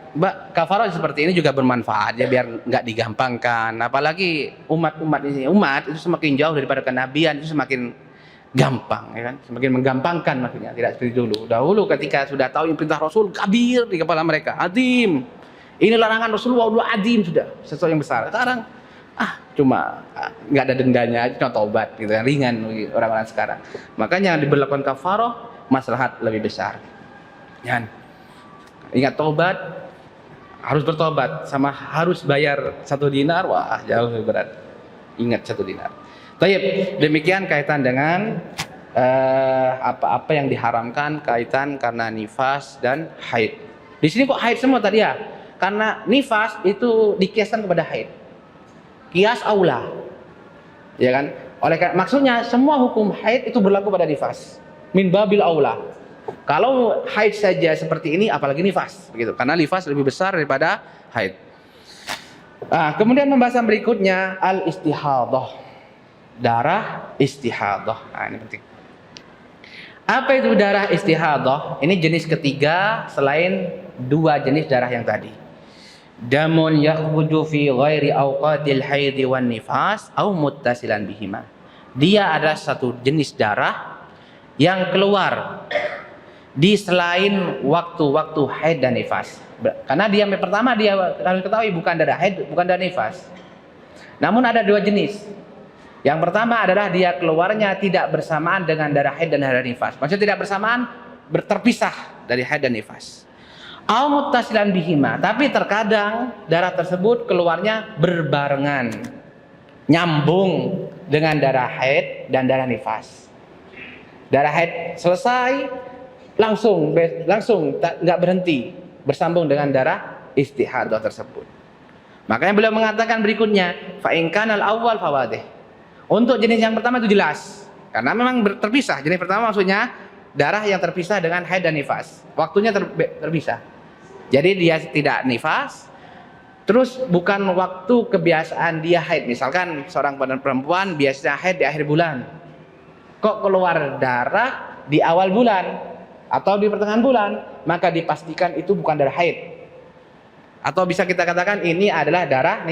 kafarah seperti ini juga bermanfaat ya, biar nggak digampangkan. Apalagi umat itu semakin jauh daripada kenabian itu semakin gampang ya kan, semakin menggampangkan maksudnya, tidak seperti dahulu ketika sudah tahu yang perintah Rasul kabir di kepala mereka, adim. Ini larangan Rasulullah udah adim, sudah sesuatu yang besar. Sekarang cuma nggak ada dendanya, cuma taubat gitu kan, ringan bagi orang-orang sekarang. Makanya diberlakukan kafarah maslahat lebih besar. Jangan ingat taubat, harus bertobat, sama harus bayar 1 dinar, wah jauh lebih berat. Ingat 1 dinar. Baik, demikian kaitan dengan apa-apa yang diharamkan kaitan karena nifas dan haid. Di sini kok haid semua tadi ya? Karena nifas itu dikiaskan kepada haid. Kias aula. Ya kan? Maksudnya semua hukum haid itu berlaku pada nifas. Min babil aula. Kalau haid saja seperti ini, apalagi nifas, begitu. Karena nifas lebih besar daripada haid. Kemudian pembahasan berikutnya al-istihadah. Darah istihadah. Ini penting. Apa itu darah istihadah? Ini jenis ketiga selain 2 jenis darah yang tadi. Damun yakhruju fi ghairi awqatil haid wan nifas au muttasilan bihima. Dia adalah satu jenis darah yang keluar di selain waktu-waktu haid dan nifas. Karena dia pertama dia harus ketahui bukan darah haid, bukan darah nifas. Namun ada 2 jenis. Yang pertama adalah dia keluarnya tidak bersamaan dengan darah haid dan darah nifas. Maksudnya tidak bersamaan, terpisah dari haid dan nifas. Au muttasilan bihima, tapi terkadang darah tersebut keluarnya berbarengan, nyambung dengan darah haid dan darah nifas. Darah haid selesai langsung nggak berhenti, bersambung dengan darah istihadah tersebut. Makanya beliau mengatakan berikutnya, fa in kanal awwal fawadih. Untuk jenis yang pertama itu jelas, karena memang terpisah. Jenis pertama maksudnya darah yang terpisah dengan haid dan nifas. Waktunya terpisah. Jadi dia tidak nifas, terus bukan waktu kebiasaan dia haid. Misalkan seorang perempuan biasanya haid di akhir bulan, kok keluar darah di awal bulan, atau di pertengahan bulan, maka dipastikan itu bukan darah haid. Atau bisa kita katakan ini adalah darah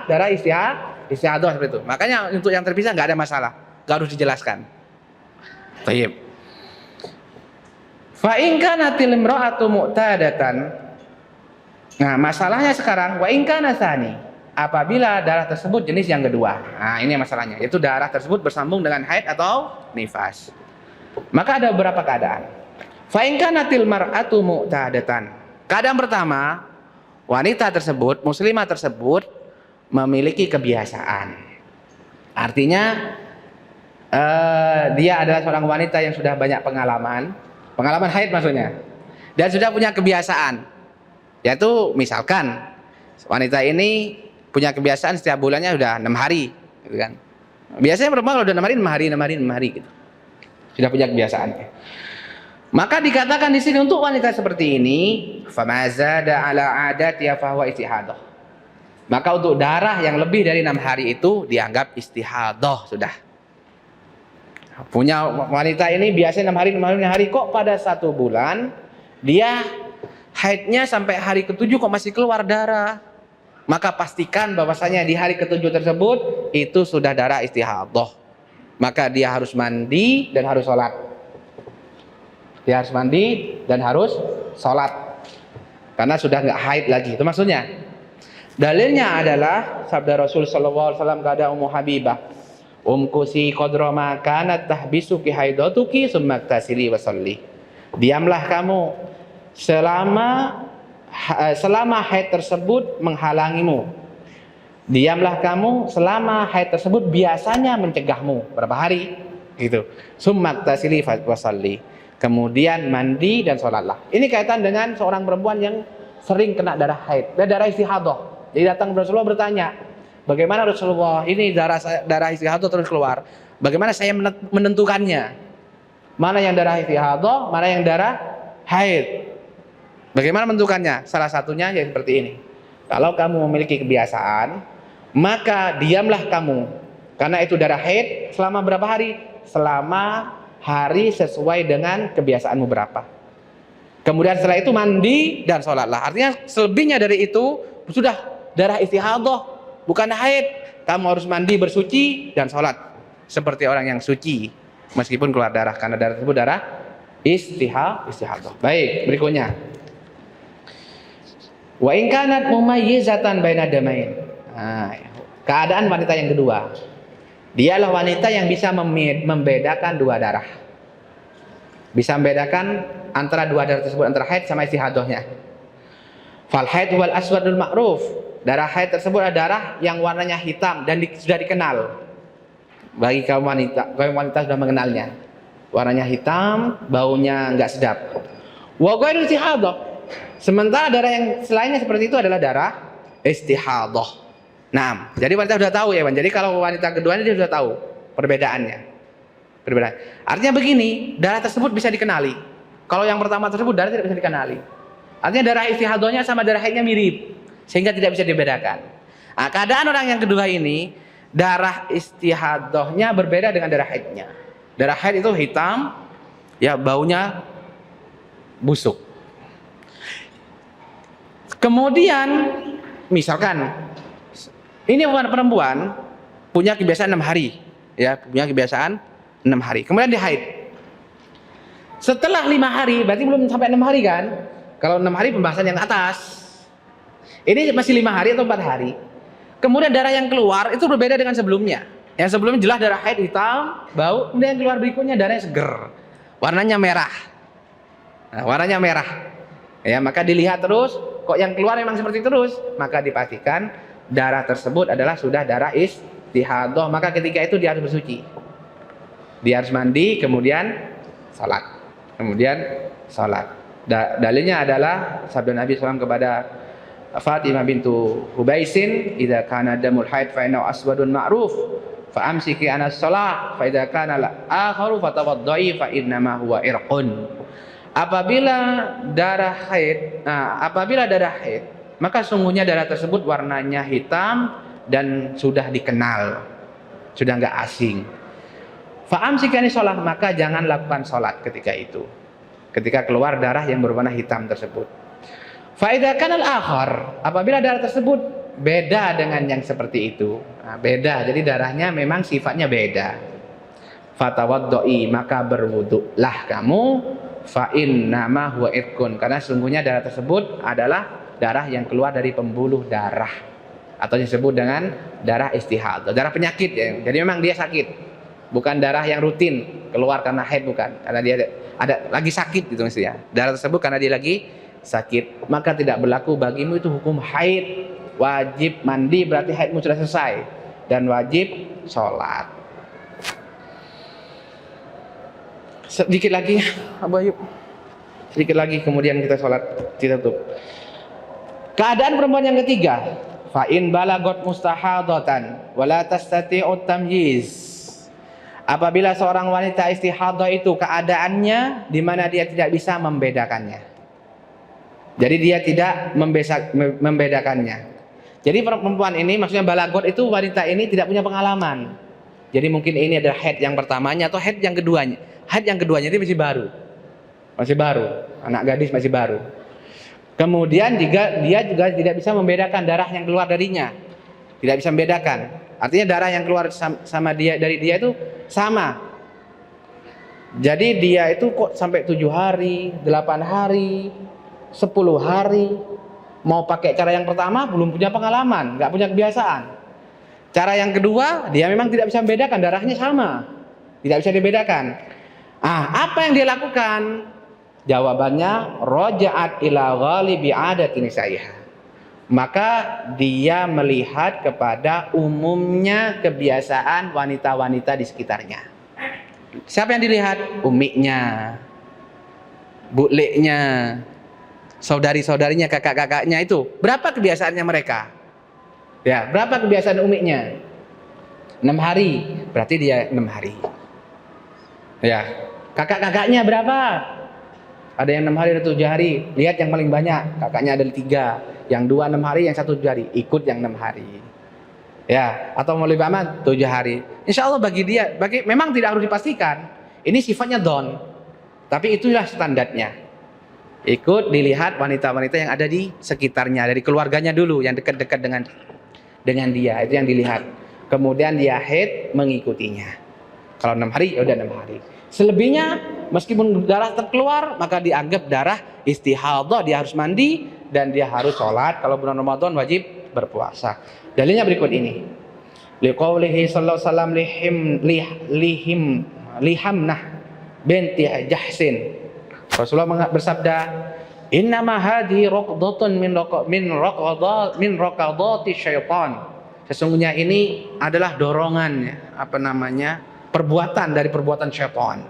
darah istihadah seperti itu. Makanya untuk yang terpisah nggak ada masalah, nggak harus dijelaskan. Baik. Fa in kanatil imra'atu mu'tadatan. Nah, masalahnya sekarang wa in kana tsani. Apabila darah tersebut jenis yang kedua. Nah, ini masalahnya, yaitu darah tersebut bersambung dengan haid atau nifas. Maka ada beberapa keadaan. Fa in kanatil mar'atu mu'tadatan. Keadaan pertama, wanita tersebut, muslimah tersebut memiliki kebiasaan. Artinya dia adalah seorang wanita yang sudah banyak pengalaman haid maksudnya, dan sudah punya kebiasaan. Yaitu misalkan wanita ini punya kebiasaan setiap bulannya sudah 6 hari, gitu kan. Biasanya perempuan kalau udah 6 hari gitu. Sudah punya kebiasaannya. Maka dikatakan di sini untuk wanita seperti ini, famazada ala adati fa huwa istihadah. Maka untuk darah yang lebih dari 6 hari itu dianggap istihadah sudah. Punya wanita ini biasanya 6 hari, kok pada 1 bulan dia haidnya sampai hari ke-7 kok masih keluar darah. Maka pastikan bahwasanya di hari ke-7 tersebut itu sudah darah istihadah. Maka dia harus mandi dan harus sholat. Dia harus mandi dan harus sholat. Karena sudah nggak haid lagi. Itu maksudnya. Dalilnya adalah sabda Rasul sallallahu alaihi wasallam kepada Ummu Habibah, umkusi qadra ma kanat tahbisuki haidatuki summa tasili wa sholli. Diamlah kamu selama haid tersebut menghalangimu. Diamlah kamu selama haid tersebut biasanya mencegahmu. Berapa hari? Gitu. Summa tasili wa sholli. Kemudian mandi dan sholatlah. Ini kaitan dengan seorang perempuan yang sering kena darah haid, darah istihadah. Jadi datang Rasulullah bertanya, bagaimana Rasulullah ini darah istihadah terus keluar? Bagaimana saya menentukannya? Mana yang darah istihadah, mana yang darah haid? Bagaimana menentukannya? Salah satunya yang seperti ini. Kalau kamu memiliki kebiasaan, maka diamlah kamu. Karena itu darah haid selama berapa hari? Selama hari sesuai dengan kebiasaanmu berapa. Kemudian setelah itu mandi dan sholatlah. Artinya selebihnya dari itu sudah darah istihadah, bukan haid. Kamu harus mandi, bersuci dan sholat seperti orang yang suci meskipun keluar darah, karena darah tersebut darah istihadah. Baik, berikutnya. Wa in kanat mumayyizatan baina damain. Nah, keadaan wanita yang kedua. Dialah wanita yang bisa membedakan dua darah. Bisa membedakan antara dua darah tersebut, antara haid sama istihadahnya. Fal haid wal aswadul ma'ruf. Darah haid tersebut adalah darah yang warnanya hitam dan sudah dikenal. Bagi kaum wanita sudah mengenalnya. Warnanya hitam, baunya enggak sedap. Wa ghairu istihadah. Sementara darah yang selainnya seperti itu adalah darah istihadah. Nah, jadi wanita sudah tahu ya, Bang. Jadi kalau wanita kedua ini dia sudah tahu perbedaannya. Artinya begini, darah tersebut bisa dikenali. Kalau yang pertama tersebut darah tidak bisa dikenali. Artinya darah istihadahnya sama darah haidnya mirip, sehingga tidak bisa dibedakan. Nah, keadaan orang yang kedua ini, darah istihadahnya berbeda dengan darah haidnya. Darah haid itu hitam, ya baunya busuk. Kemudian misalkan ini perempuan punya kebiasaan 6 hari, ya punya kebiasaan 6 hari. Kemudian dia haid. Setelah 5 hari, berarti belum sampai 6 hari kan? Kalau 6 hari pembahasan yang atas. Ini masih 5 hari atau 4 hari. Kemudian darah yang keluar itu berbeda dengan sebelumnya. Yang sebelumnya jelas darah haid hitam, bau. Kemudian yang keluar berikutnya darahnya seger, warnanya merah. Nah, warnanya merah. Ya, maka dilihat terus. Kok yang keluar memang seperti terus, maka dipastikan darah tersebut adalah sudah darah istihadah. Maka ketika itu dia harus bersuci, dia harus mandi, kemudian salat. Dalilnya adalah sabda Nabi SAW kepada Fatimah bintu Hubaisin, idza kana damul haid fa innahu aswadun ma'ruf fa amsiki anas shalah fa idza kana al-akharu fatawaddai fa innama huwa irqun. Apabila darah haid, maka sungguhnya darah tersebut warnanya hitam dan sudah dikenal, sudah enggak asing. Fa'amsikani sholat, maka jangan lakukan sholat ketika itu. ketika keluar darah yang berwarna hitam tersebut. Fa idza kana al-akhar, apabila darah tersebut beda dengan yang seperti itu. Nah, beda, jadi darahnya memang sifatnya beda. Fatawaddoi, maka berwuduklah kamu, fa innama huwa irkun, karena sesungguhnya darah tersebut adalah darah yang keluar dari pembuluh darah, atau disebut dengan darah istihad, darah penyakit ya. Jadi memang dia sakit, bukan darah yang rutin keluar karena haid, bukan, karena dia ada lagi sakit gitu mestinya. Darah tersebut karena dia lagi sakit, maka tidak berlaku bagimu itu hukum haid. Wajib mandi, berarti haidmu sudah selesai, dan wajib sholat. Sedikit lagi Abu Ayub, sedikit lagi kemudian kita sholat, kita tutup. Keadaan perempuan yang ketiga, fa in balagot mustahadatan wala tastati'ut tamyiz. Apabila seorang wanita istihadah itu keadaannya di mana dia tidak bisa membedakannya. Jadi dia tidak membedakannya. Jadi perempuan ini, maksudnya balagot itu wanita ini tidak punya pengalaman. Jadi mungkin ini adalah haid yang pertamanya atau haid yang keduanya. Haid yang keduanya itu masih baru, anak gadis masih baru. Kemudian juga dia juga tidak bisa membedakan darah yang keluar darinya, tidak bisa membedakan. Artinya darah yang keluar sama dia dari dia itu sama. Jadi dia itu kok sampai 7 hari, 8 hari, 10 hari, mau pakai cara yang pertama belum punya pengalaman, nggak punya kebiasaan. Cara yang kedua dia memang tidak bisa membedakan, darahnya sama, tidak bisa dibedakan. Apa yang dia lakukan? Jawabannya raja'at ila ghalibi adati nisaiha. Maka dia melihat kepada umumnya kebiasaan wanita-wanita di sekitarnya. Siapa yang dilihat? Umiknya, buliknya, saudari-saudarinya, kakak-kakaknya itu. Berapa kebiasaannya mereka? Ya, berapa kebiasaan umiknya? 6 hari, berarti dia 6 hari. Ya, kakak-kakaknya berapa? Ada yang 6 hari, ada 7 hari. Lihat yang paling banyak, kakaknya ada 3. Yang 2 6 hari, yang 1 7 hari. Ikut yang 6 hari. Ya, atau mau lebih aman 7 hari. Insya Allah bagi dia, memang tidak harus dipastikan. Ini sifatnya don. Tapi itulah standarnya. Ikut dilihat wanita-wanita yang ada di sekitarnya, dari keluarganya dulu, yang dekat-dekat dengan dia, itu yang dilihat. Kemudian dia haid mengikutinya. Kalau 6 hari, ya udah 6 hari. Selebihnya, meskipun darah terkeluar, maka dianggap darah istihadah, dia harus mandi dan dia harus sholat. Kalau bulan Ramadan wajib berpuasa. Dalilnya berikut ini. Liqaulihi sallallahu alaihi wasallam lihamnah binti Jahsin. Rasulullah bersabda, "Innama hadhihi raqdatun min raqadati syaitan." Sesungguhnya ini adalah dorongan, perbuatan dari perbuatan syaitan.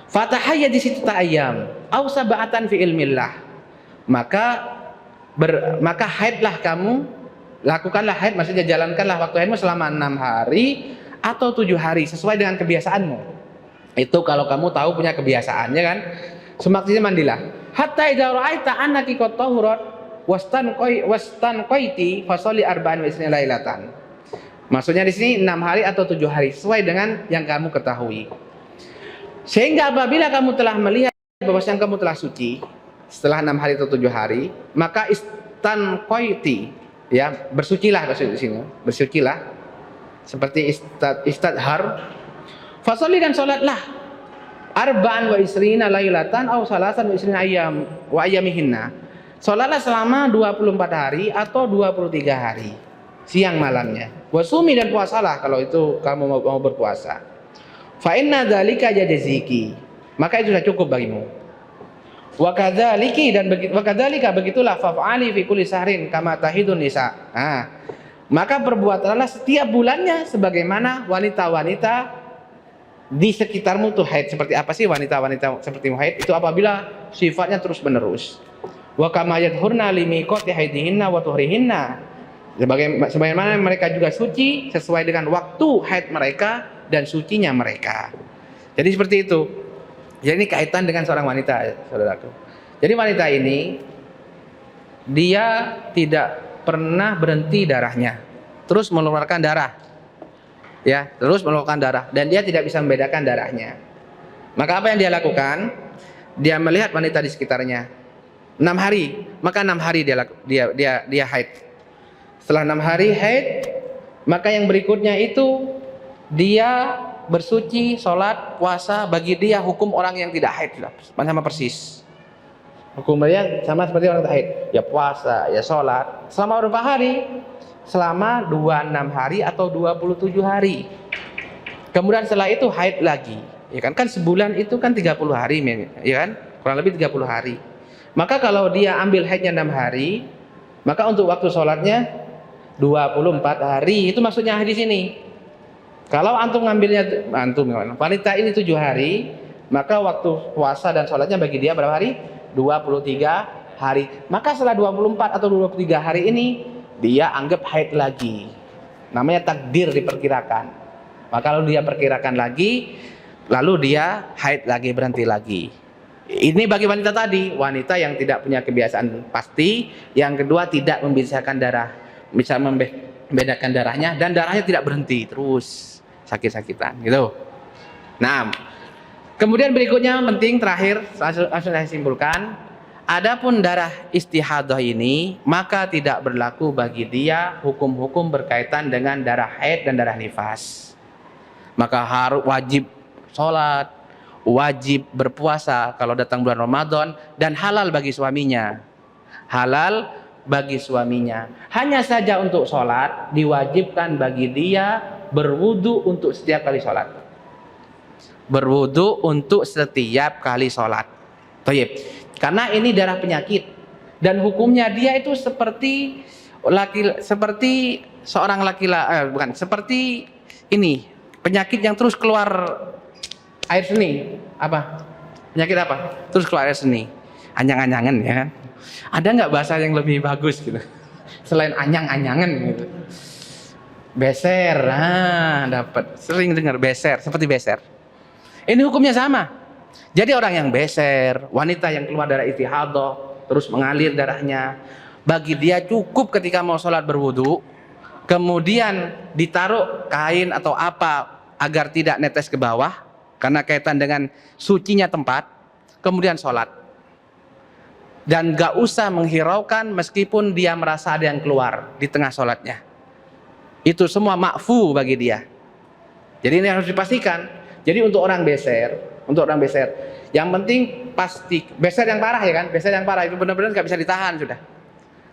Fatahayya di situ ta'ayyam aw sab'atan fi ilmillah. Maka haidlah kamu, lakukanlah haid, maksudnya jalankanlah waktu haidmu selama 6 hari atau 7 hari sesuai dengan kebiasaanmu. Itu kalau kamu tahu punya kebiasaannya kan. Semaksimal mandilah. Hatta idza ra'aita annaki qad tahurat wastanqaiti fasalli arba'an wa isna lailatan. Maksudnya di sini 6 hari atau 7 hari sesuai dengan yang kamu ketahui. Sehingga apabila kamu telah melihat bahwasanya kamu telah suci setelah 6 hari atau 7 hari, maka istanqaiti, ya, bersucilah maksudnya di sini. Bersucilah seperti istadhar. Fasalli, dan salatlah arba'an wa isrina lailatan aw salasan wa isrina ayyam wa ayyamihinna. Salatlah selama 24 hari atau 23 hari, siang malamnya. Wasumi, dan puasalah kalau itu kamu mau berpuasa. Fa inna dzalika jaziki, maka itu sudah cukup bagimu. Wa kadzalika begitulah fa'ali fi kulli sahrin kama tahidun nisa. Maka perbuatanlah setiap bulannya sebagaimana wanita-wanita di sekitarmu tuh haid. Seperti apa sih wanita-wanita seperti haid? Itu apabila sifatnya terus menerus. Wa kama yadhurna limiqati haidihinna wa tuhrihinna. Sebagaimana mereka juga suci sesuai dengan waktu haid mereka dan sucinya mereka. Jadi seperti itu. Jadi ini kaitan dengan seorang wanita, saudaraku. Jadi wanita ini dia tidak pernah berhenti darahnya, terus mengeluarkan darah, ya, terus mengeluarkan darah, dan dia tidak bisa membedakan darahnya. Maka apa yang dia lakukan? dia melihat wanita di sekitarnya 6 hari, maka 6 hari dia haid. Setelah 6 hari haid, maka yang berikutnya itu dia bersuci, sholat, puasa. Bagi dia hukum orang yang tidak haid sama persis. Hukumnya sama seperti orang tidak haid. Ya puasa, ya sholat. Selama berapa hari? Selama 26 hari atau 27 hari. Kemudian setelah itu haid lagi. Ya kan sebulan itu kan 30 hari, ya kan? Kurang lebih 30 hari. Maka kalau dia ambil haidnya 6 hari, maka untuk waktu sholatnya 24 hari. Itu maksudnya di sini. Kalau antum ngambilnya, wanita ini 7 hari, maka waktu puasa dan sholatnya bagi dia berapa hari? 23 hari. Maka setelah 24 atau 23 hari ini, dia anggap haid lagi. Namanya takdir, diperkirakan. Maka kalau dia perkirakan lagi, lalu dia haid lagi, berhenti lagi. Ini bagi wanita tadi, wanita yang tidak punya kebiasaan pasti. Yang kedua, tidak membiasakan darah, bisa membedakan darahnya, dan darahnya tidak berhenti, terus sakit-sakitan gitu. Nah, kemudian berikutnya penting terakhir, langsung saya simpulkan, adapun darah istihadah ini maka tidak berlaku bagi dia hukum-hukum berkaitan dengan darah haid dan darah nifas. Maka harus wajib sholat, wajib berpuasa kalau datang bulan Ramadan, dan halal bagi suaminya. Halal bagi suaminya. Hanya saja untuk sholat diwajibkan bagi dia berwudu untuk setiap kali sholat. Berwudu untuk setiap kali sholat. Thayyib. Karena ini darah penyakit dan hukumnya dia itu seperti seorang laki-laki, bukan, seperti ini penyakit yang terus keluar air seni. Apa? Penyakit apa? Terus keluar air seni. Anyang-anyangan, ya kan? Ada nggak bahasa yang lebih bagus gitu selain anyang-anyangan gitu? Beser, dapat, sering dengar beser, seperti beser. Ini hukumnya sama. Jadi orang yang beser, wanita yang keluar darah istihadah terus mengalir darahnya, bagi dia cukup ketika mau sholat berwudu, kemudian ditaruh kain atau apa agar tidak netes ke bawah karena kaitan dengan sucinya tempat, kemudian sholat. Dan gak usah menghiraukan meskipun dia merasa ada yang keluar di tengah sholatnya. Itu semua ma'fu bagi dia. Jadi ini harus dipastikan. Jadi untuk orang beser, yang penting pasti beser yang parah, ya kan? Beser yang parah itu benar-benar gak bisa ditahan sudah.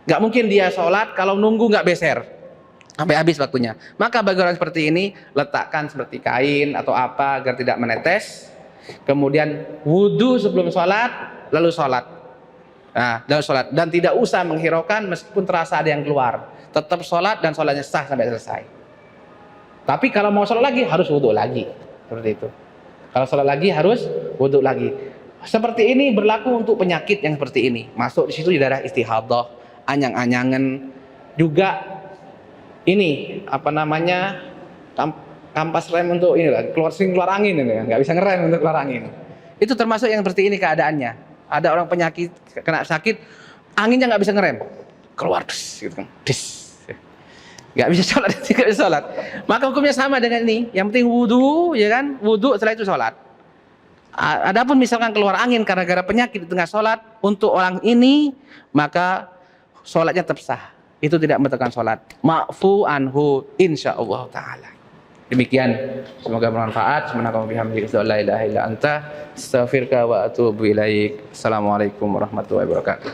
Gak mungkin dia sholat kalau nunggu gak beser sampai habis waktunya. Maka bagi orang seperti ini, letakkan seperti kain atau apa agar tidak menetes. Kemudian wudu sebelum sholat, lalu sholat. Nah, dan sholat, dan tidak usah menghiraukan meskipun terasa ada yang keluar. Tetap sholat dan sholatnya sah sampai selesai. Tapi kalau mau sholat lagi harus wudhu lagi, seperti itu. Kalau sholat lagi harus wudhu lagi. Seperti ini berlaku untuk penyakit yang seperti ini. Masuk di situ di darah istihadah, anyang-anyangan, juga ini apa namanya, kampas rem untuk ini lah, keluar angin ini, nggak bisa ngerem untuk keluar angin. Itu termasuk yang seperti ini keadaannya. Ada orang penyakit kena sakit, anginnya nggak bisa ngerem, keluar gitu kan, nggak bisa sholat, nggak bisa sholat. Maka hukumnya sama dengan ini. Yang penting wudu, ya kan, wudu setelah itu sholat. Adapun misalkan keluar angin karena gara penyakit di tengah sholat, untuk orang ini maka sholatnya tetap sah. Itu tidak membatalkan sholat. Ma'fu anhu insyaallah taala. Demikian, semoga bermanfaat. Subhanaka wa bihamdika la ilaha illa anta astaghfiruka wa atubu ilaik. Assalamualaikum warahmatullahi wabarakatuh.